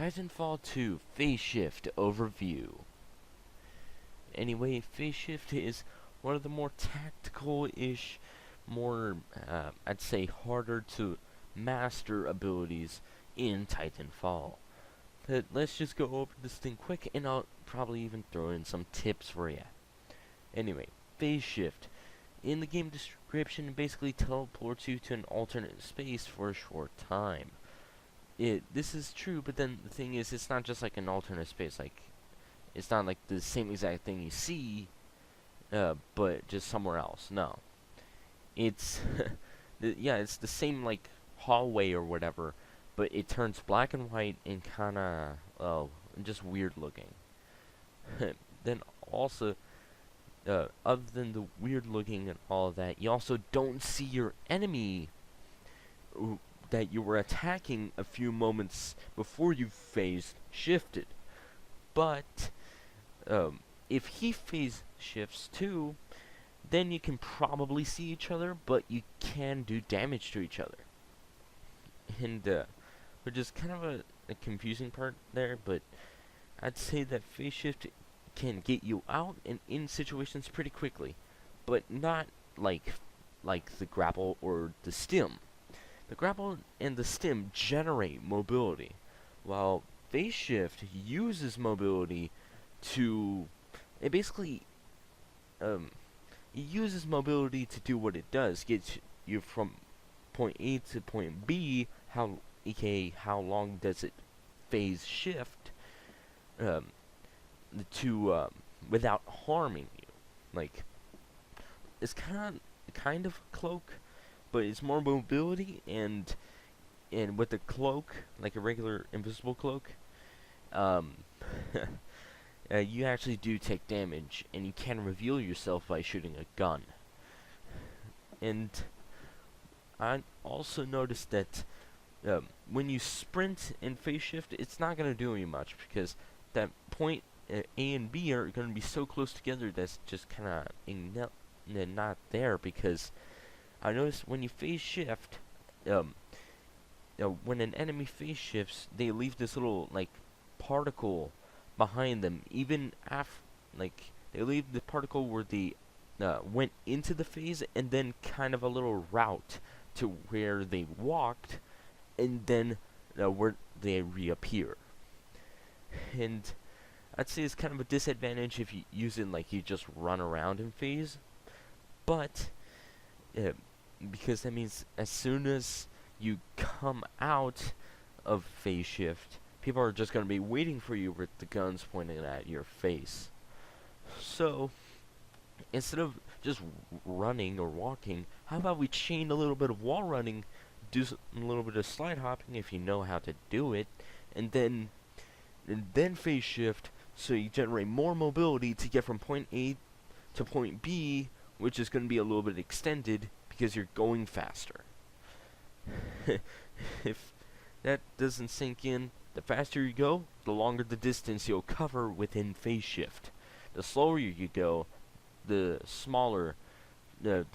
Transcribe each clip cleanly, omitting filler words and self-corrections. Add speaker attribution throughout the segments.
Speaker 1: Titanfall 2 Phase Shift Overview. Anyway, Phase Shift is one of the more tactical-ish, more, I'd say, harder to master abilities in Titanfall. But let's just go over this thing quick, and I'll probably even throw in some tips for ya. Anyway, Phase Shift. In the game description, it basically teleports you to an alternate space for a short time. This is true, but then the thing is, it's not just like an alternate space. Like, it's not like the same exact thing you see, but just somewhere else. No, it's yeah, it's the same like hallway or whatever, but it turns black and white and kind of just weird looking. Then also, other than the weird looking and all of that, you also don't see your enemy that you were attacking a few moments before you phase shifted. But if he phase shifts too, then you can probably see each other, but you can do damage to each other. And which is kind of a confusing part there, but I'd say that phase shift can get you out and in situations pretty quickly, but not like the grapple or the stim. The grapple and the stim generate mobility, while phase shift uses mobility to... It basically... it uses mobility to do what it does. Get you from point A to point B, aka how long does it phase shift, without harming you. Like, it's kind of cloak, but it's more mobility, and with the cloak, like a regular invisible cloak, you actually do take damage, and you can reveal yourself by shooting a gun. And I also noticed that when you sprint and phase shift, it's not going to do you much, because that point A and B are going to be so close together that's just kind of not there, because I noticed when you phase shift, when an enemy phase shifts, they leave this little, like, particle behind them, even after, like, they leave the particle where they went into the phase, and then kind of a little route to where they walked, and then where they reappear. And I'd say it's kind of a disadvantage if you use it like you just run around in phase, but because that means as soon as you come out of phase shift, people are just going to be waiting for you with the guns pointing at your face. So instead of just running or walking, how about we chain a little bit of wall running, do a little bit of slide hopping if you know how to do it, and then phase shift, so you generate more mobility to get from point A to point B, which is going to be a little bit extended because you're going faster. If that doesn't sink in, the faster you go, the longer the distance you'll cover within phase shift. The slower you go, the smaller the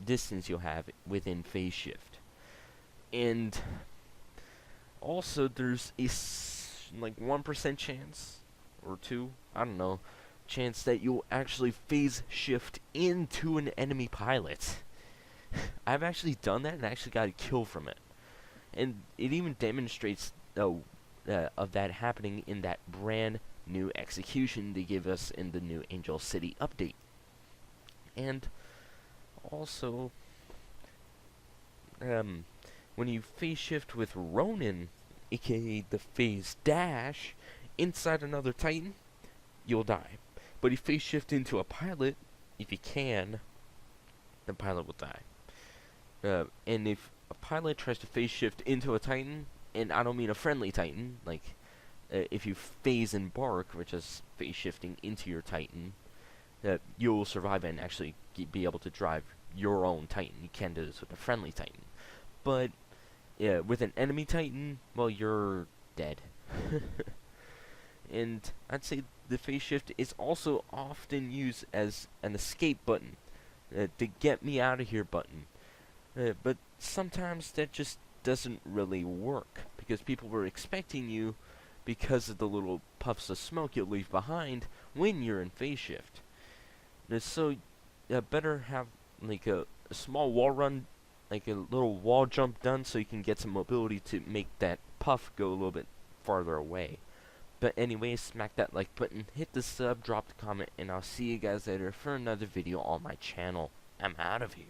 Speaker 1: distance you'll have within phase shift. And also, there's a like 1% chance, or 2, I don't know, chance that you'll actually phase shift into an enemy pilot. I've actually done that and actually got a kill from it. And it even demonstrates of that happening in that brand new execution they give us in the new Angel City update. And also, when you phase shift with Ronin, aka the phase dash, inside another Titan, you'll die. But if you phase shift into a pilot, if you can, the pilot will die. And if a pilot tries to phase shift into a Titan, and I don't mean a friendly Titan, like if you phase embark, which is phase shifting into your Titan, you'll survive and actually be able to drive your own Titan. You can't do this with a friendly Titan. But with an enemy Titan, well, you're dead. And I'd say the phase shift is also often used as an escape button, the get me out of here button. But sometimes that just doesn't really work because people were expecting you because of the little puffs of smoke you leave behind when you're in phase shift. So better have like a small wall run, like a little wall jump done so you can get some mobility to make that puff go a little bit farther away. But anyways, smack that like button, hit the sub, drop the comment, and I'll see you guys later for another video on my channel. I'm out of here.